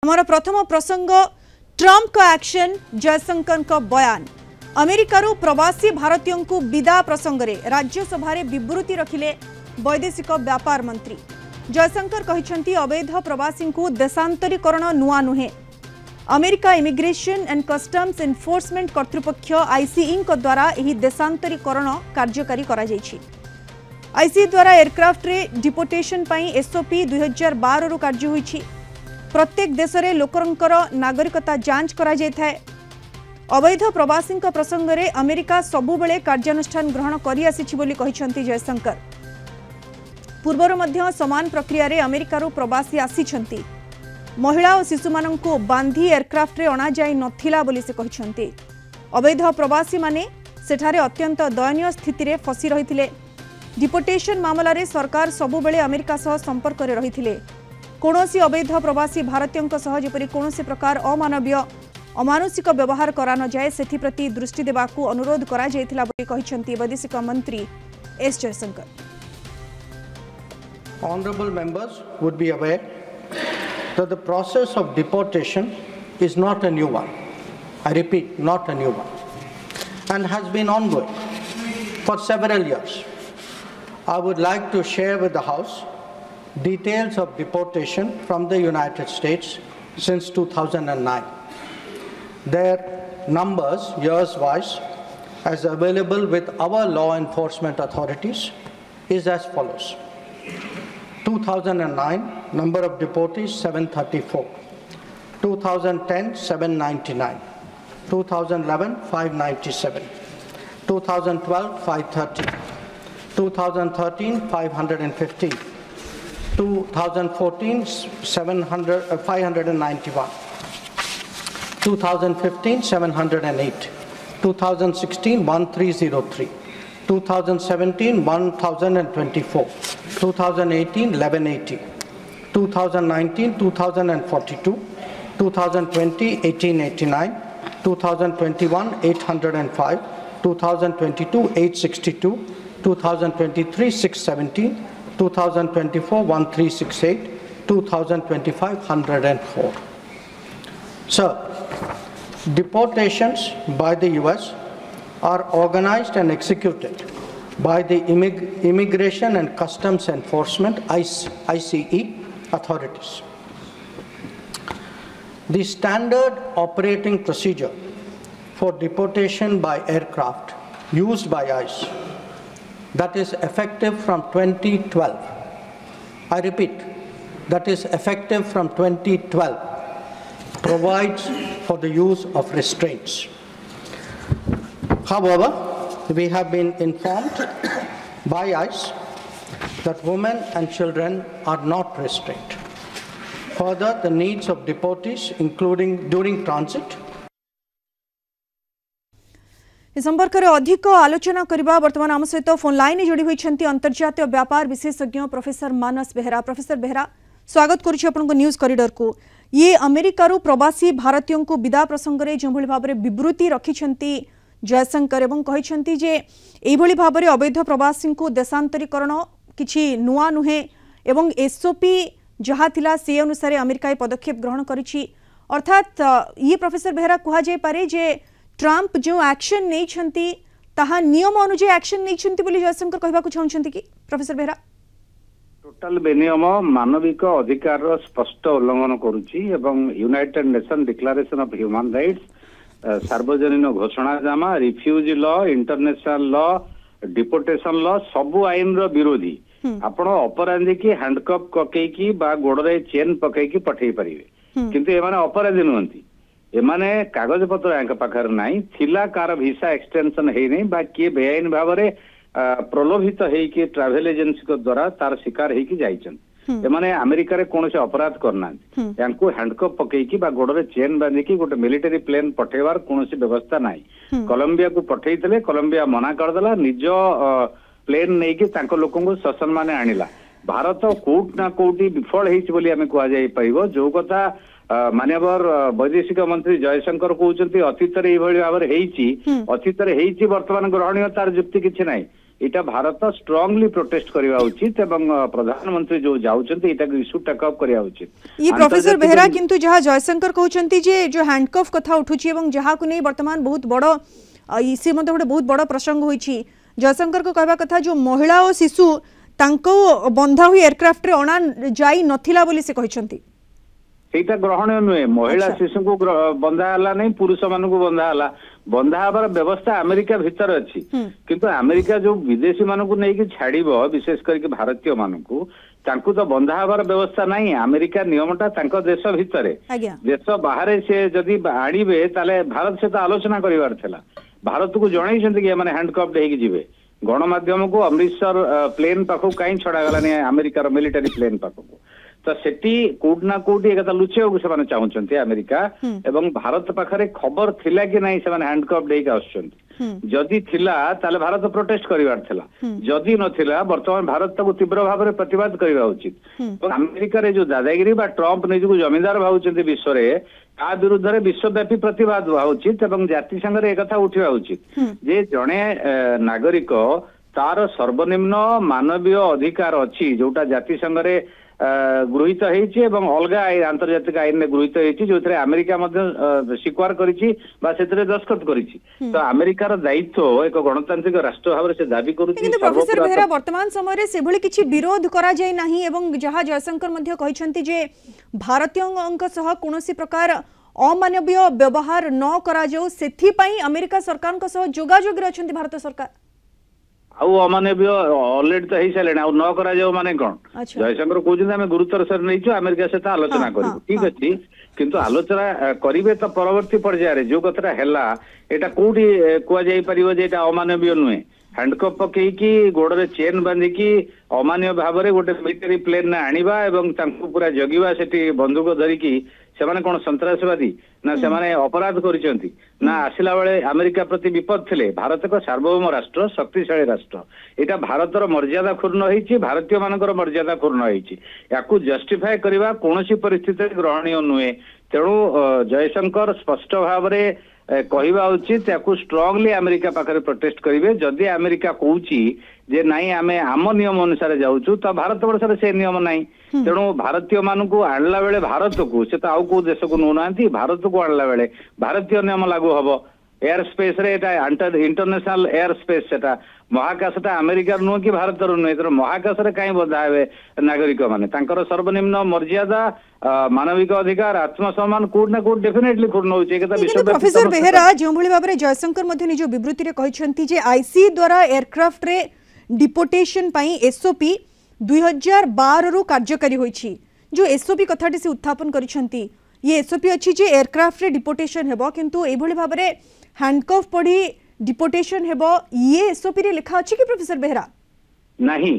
हमारा प्रथम प्रसंग ट्रंप का एक्शन जयशंकर का बयान अमेरिकार प्रवासी भारतीयों को विदा प्रसंग में राज्यसभा विवृति रखिले वैदेशिक व्यापार मंत्री जयशंकर कहते अवैध प्रवासी को देशांतरीकरण नुआ नुहे America immigration and customs enforcement कर्तृपक्ष आईसीई द्वारा यह देशांतरीकरण कार्यकारी करा जायछि। आईसीई द्वारा एयरक्राफ्ट रे डिपोर्टेशन पई एसओपी 2012 रु कार्य होईछि। प्रत्येक देश में लोकंकर नागरिकता जांच करा जायथाय। अवैध प्रवासी प्रसंग में अमेरिका सबुबले कार्यानुष्ठान ग्रहण करि आसिछि बोली कहिसंती जयशंकर। पूर्वर मध्य समान प्रक्रिया रे अमेरिकार प्रवासी आसिछंती। महिला और शिशु मानंको बांधी एयरक्राफ्ट रे अणा जाई नथिला बोली से कहिसंती। अवैध प्रवासी माने सेठारे अत्यंत दयनीय स्थिति रे फसी रहिथिले। डिपोर्टेशन मामला रे सरकार सबुबले अमेरिका सह संपर्क रे रहिथिले। कोनोसी अवैध प्रवासी भारतीयों सह जेपरि कोनोसी प्रकार अमानवीय अमानुषिक व्यवहार करा न जाए सेथि प्रति दृष्टि देबाकू अनुरोध करा जायथिला बोली कहिसंती वैदेशिक मंत्री S Jaishankar. Honorable members would be aware that the process of deportation is not a new one. I repeat, not a new one, and has been ongoing for several years. I would like to share with the House details of deportation from the United States since 2009. Their numbers, years-wise, as available with our law enforcement authorities, is as follows. 2009, number of deportees 734. 2010, 799. 2011, 597. 2012, 530. 2013, 515. 2014, 591. 2015, 708. 2016, 1303. 2017, 1024. 2018, 1180. 2019, 2042. 2020, 1889. 2021, 805. 2022, 862. 2023, 617. 2024, 1368. 2025, 104. Sir, deportations by the US are organized and executed by the Immigration and Customs Enforcement ICE authorities. The standard operating procedure for deportation by aircraft used by ICE, that is effective from 2012. I repeat, that is effective from 2012, provides for the use of restraints. However, we have been informed by ICE that women and children are not restrained. Further, the needs of deportees, including during transit. इस संपर्क में अधिक आलोचना करबा वर्तमान आम सहित phone line जोड़ी होइछंती अंतर्जातीय व्यापार विशेषज्ञ प्रोफेसर मानस बेहरा। प्रोफेसर बेहरा, स्वागत करुछि आपनको न्यूज कॉरिडोर को। ये अमेरिकार प्रवासी भारतीयों को विदा प्रसंग में जो भाव में विवृति रखिछंती जयशंकर एवं कहते जे एभली भाव में अवैध प्रवासी को देशांतरीकरण किछि नुआ नुहे एवं एसओपी जहाँ थिला से अनुसार अमेरिका पदक्षेप ग्रहण करिछि। अर्थात ये प्रोफेसर बेहरा कहा जाय पारे जे ट्रंप जो एक्शन नहीं छंती ताहा नियम अनुसार एक्शन नहीं छंती बोली जयशंकर कहबा को चाहछंती कि प्रोफेसर बेहरा टोटल बेनियम मानविक अधिकार स्पष्ट उल्लंघन करुछि एवं United Nation declaration of human rights सार्वजनीन घोषणानामा refugee law international law deportation law सबु आईन रो विरोधी आपण अपराधी की हैंडकप पकईकी बा गोड़े चेन पकईकी पठेई परिवे किंतु एमाने अपराधी नुहंती एमाने कागज पत्र यांक पाखर नाही थिला कार वीसा एक्सटेंशन हेई नै बा के बेआईन भाव रे प्रलोभित हेई ट्रैवल एजेंसी को द्वारा तार शिकार हेई जाइछन एमाने अमेरिका रे कोनोसे अपराध करना यांको हैंडकप पकईकी बा गोड़े चेन बांधिकी गोटे मिलिटरी प्लेन पठेवार कोनोसी व्यवस्था नाही। कोलंबिया को पठेइतले कोलंबिया मना करदेला निज प्लेन नहीं कि तांको लोकों को शासन माने आनिला। भारत कोट ना कोटी विफल हेइछ बोली हमें कुआ जाय परिबो जो कथा माननीय वैदेशिक मंत्री जयशंकर कहउचंती अतीत रे एभली भाव रे हेइची अतीत रे हेइची वर्तमान ग्रहणीय तार युक्ति किछि नाही एटा भारत स्ट्रांगली प्रोटेस्ट करवा उचित एवं प्रधानमंत्री जो जाउछन्ती एटा इश्यू टेक अप करवा उचित। ये प्रोफेसर बेहरा किंतु जहाँ जयशंकर कहउछन्ती जे जो हैंडकफ कथा उठुची एवं जहाँ को नहीं वर्तमान बहुत बड़ इसी मते गोटे बहुत बड़ प्रसंग होईची। जयशंकर को कहवा कथा जो महिला और शिशु तांको बंधा हुई एयरक्राफ्ट रे अणा जाई नथिला बोली से कहउछन्ती सेटा ग्रहण नुहे। महिला शिशु को बंधा हला नहीं, पुरुष मान को बंधा हला। बंधा हबार व्यवस्था अमेरिका भीतर अच्छी, किंतु अमेरिका जो विदेशी मान को नहीं छाड़िबो विशेष करके भारतीय मान को तांकु तो बंधा हबार व्यवस्था नहीं। अमेरिका नियमटा तांको देश भितर, देश बाहर से जदि आनिबे ताले भारत से तो आलोचना करिवार थिला। भारत को जणैछन्ती कि माने हैंडकफ्ड हेकि जिवे। गणमाध्यम को अमृतसर प्लेन पाखु कहीं छड़ा गलानी अमेरिकार मिलिटरी प्लेन पाखु तो सेठी कोड ना कोड एक लुचेक से चाहते अमेरिका एवं भारत पाखरे खबर थिला कि नहीं से हैंडकफ्ड हेकि आसुछन्ती। जदि थिला ताले भारत प्रोटेस्ट करिवार थिला, जदि नथिला वर्तमान भारत ताको तीव्र भाव में प्रतिवाद करवा उचित। अमेरिका रे जो दादागिरी बा ट्रंप निजको जमींदार भावुछन्ती विश्व रे ता विरुद्ध रे विश्वव्यापी प्रतिवाद हुआ उचित एवं जाति संघ रे एकथा उठिवा उचित जे जणे नागरिक तार सर्वनिम्न मानवीय अधिकार अछि जोटा जाति संघ रे गृहीत होईछि एवं अलगा आंतर्जातिक आईन में गृहीत होईछि जोथरे अमेरिका मध्य स्वीकार करिछि बा सेतरे दस्तखत करिछि। तो अमेरिकार दायित्व एक गणतांत्रिक राष्ट्र भाव से दाबी करूछि। किंतु प्रोफेसर बेहरा वर्तमान समय रे से भली किछि विरोध करा जाय नाही एवं जहां जयशंकर मध्य कहिसंती जे भारतीयंक सह कोनोसी प्रकार अमानवीय व्यवहार न करा जाऊ सेथि पई अमेरिका सरकार सह जोगाजोग रे अछंती भारत सरकार आउ अमानवीय ऑलरेडी तो हो सारे आउ न करा जाओ माने कौन जयशंकर कहते आम गुरुतर सर नहीं अमेरिका सहित आलोचना करूँ ठीक अच्छी किंतु आलोचना करेंगे तो परवर्ती पर्यायर जो कथा है यहाँ कौटी कहुपर अमानवीय नुहे हैंडकप पकईकी गोड़े चेन बांधिकी अमान्य भाव में गोटे मिलिटरी प्लेन आनिबा एवं पूरा जगिबा सेठी बंदूक धरिकी सेमाने कौन सन्त्रासवादी ना सेमाने अपराध करिसेंती ना आसिला बेले अमेरिका प्रति विपद थिले। भारत एक सार्वभौम राष्ट्र शक्तिशाली राष्ट्र एटा भारतर मर्यादा क्षुण्ण होईची भारतीय मानकर मर्यादा क्षुण्ण होईची याकू जस्टिफाई करबा कोनोसी परिस्थिति ग्रहणीय नुहे। तेणु जयशंकर स्पष्ट भाव में कहवा उचित या स्ट्रांगली अमेरिका पाखे प्रोटेस्ट करेंगे जदि अमेरिका कहूची जे नहीं आम आम नियम अनुसार जाऊँ तो भारत वर्ष से नियम नहीं। तेणु भारतीय मान को आणला बेले भारत को से तो आउ को देश को नौना भारत को आणला बेले भारतीय नियम लागू हम एयर स्पेस रे इंटरनेशनल एयर स्पेस सेटा महाकाशटा अमेरिकार नुह कि भारत नुहे तो महाकाश रे कहीं बधा हे नागरिक माने तांकर सर्वनिम्न मर्यादा मानविक अधिकार आत्मसम्मान कोड ना कोड डेफिनेटली पूर्ण होचे। प्रोफेसर बेहरा जो भली भाबरे जयशंकर मध्ये निज विवृत्ति रे कहिसंती जे आईसी द्वारा एयरक्राफ्ट रे डिपोर्टेशन पई एसओपी 2012 रु कार्यकारी होईछि जो एसओपी कथाटी से उत्थापन करिसंती ये एसओपी अच्छी जे एयरक्राफ्ट रे डिपोर्टेशन हेबो किंतु ए भली भाबरे हैंडकफ पड़ी डिपोर्टेशन हेबो ये एसओपी रे लिखा अछि कि प्रोफेसर बेहरा नहीं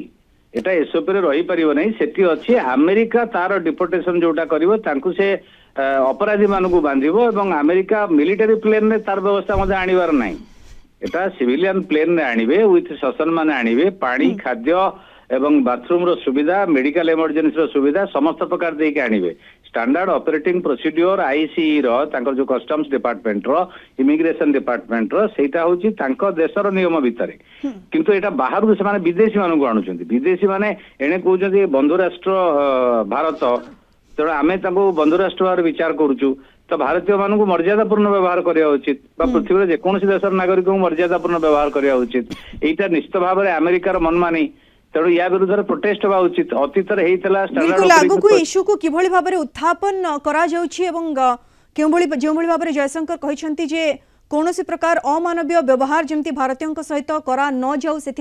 एटा एसओपी रे रही परिबो नहीं सेठी अछि अमेरिका तार डिपोर्टेशन जोटा करिवो तांकु से अपराधी मानकु बांधिबो एवं अमेरिका मिलिटरी प्लेन रे तार व्यवस्था मध्ये आनिबार नहीं एटा सिविलियन प्लेन रे आनिबे विथ ससन माने आनिबे पानी खाद्य एवं बाथरूम रो सुविधा मेडिकल इमरजेंसी रो सुविधा समस्त प्रकार दे के आनिबे स्टैंडर्ड ऑपरेटिंग प्रोसीड्योर आईसीई रो तांकर जो कस्टम्स डिपार्टमेंट रो इमिग्रेशन डिपार्टमेंट रो सेटा होची तांकर देशर नियम भितरे किंतु एटा बाहर को से विदेशी मानक आणुचंती विदेशी माने एने कहउचंती बंधु राष्ट्र भारत तेणु आमे तांको बंधु राष्ट्र भाव विचार करूचु तो भारतीय मानक मर्यादापूर्ण व्यवहार करिया उचित पृथ्वी रे जेकोसी देशर नागरिक को मर्यादापूर्ण व्यवहार करिया उचित एटा निश्चित भाव में अमेरिकार मनमानी तेणु या विरुद्ध प्रोटेस्ट होगा उचित अतीत लागू इश्यू को किभली भाव में उत्थापन करा जाउछि एवं जो भाव में जयशंकर कहते जे कौनसी प्रकार अमानवीय व्यवहार जमती भारतीयों सहित करा न जाऊ से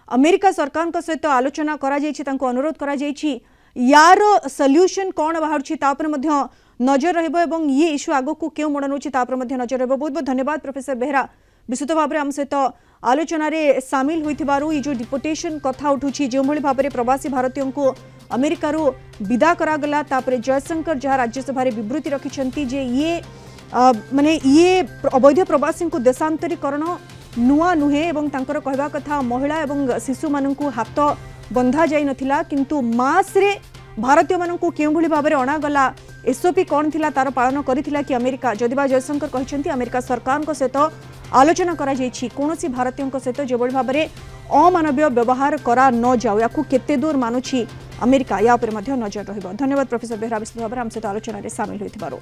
अमेरिका सरकार सहित आलोचना करा जाइछि तांको अनुरोध करा जाइछि यार सॉल्यूशन कौन बाहर नजर रहिबो ये इश्यू आगो को क्यों मोड़ नउछि नजर रहिबो। बहुत बहुत धन्यवाद प्रोफेसर बेहरा विस्तृत भाव में आम सहित आलोचन सामिल होइथिबारु ये जो डिपोर्टेशन कथा उठुछि जो भली भाव में प्रवासी भारतीयों को अमेरिका विदा करागला तापरे जयशंकर जहाँ राज्यसभा विवृत्ति रखिछंती जे ये माने ये अवैध प्रवासी को देशांतरीकरण नुआ नुहे एवं तांकर कहवा कथा महिला एवं शिशु मानकु हाथ बंधा जाई नथिला किंतु मास रे भारतीय मानकु केउ भली भाव में अणागला एसओपी कौन थिला तार पालन करिथिला कि अमेरिका जदिबा जयशंकर कहते अमेरिका सरकार सहित आलोचना करा जाइछि कोनोसी भारतीयों सहित जो भाव में अमानवीय व्यवहार करा न जाऊ या केते दूर मानुछि अमेरिका या नजर रहिबो। धन्यवाद प्रोफेसर बेहरा विस्तृत भाव आम सहित आलोचन सामिल होइथिबारो।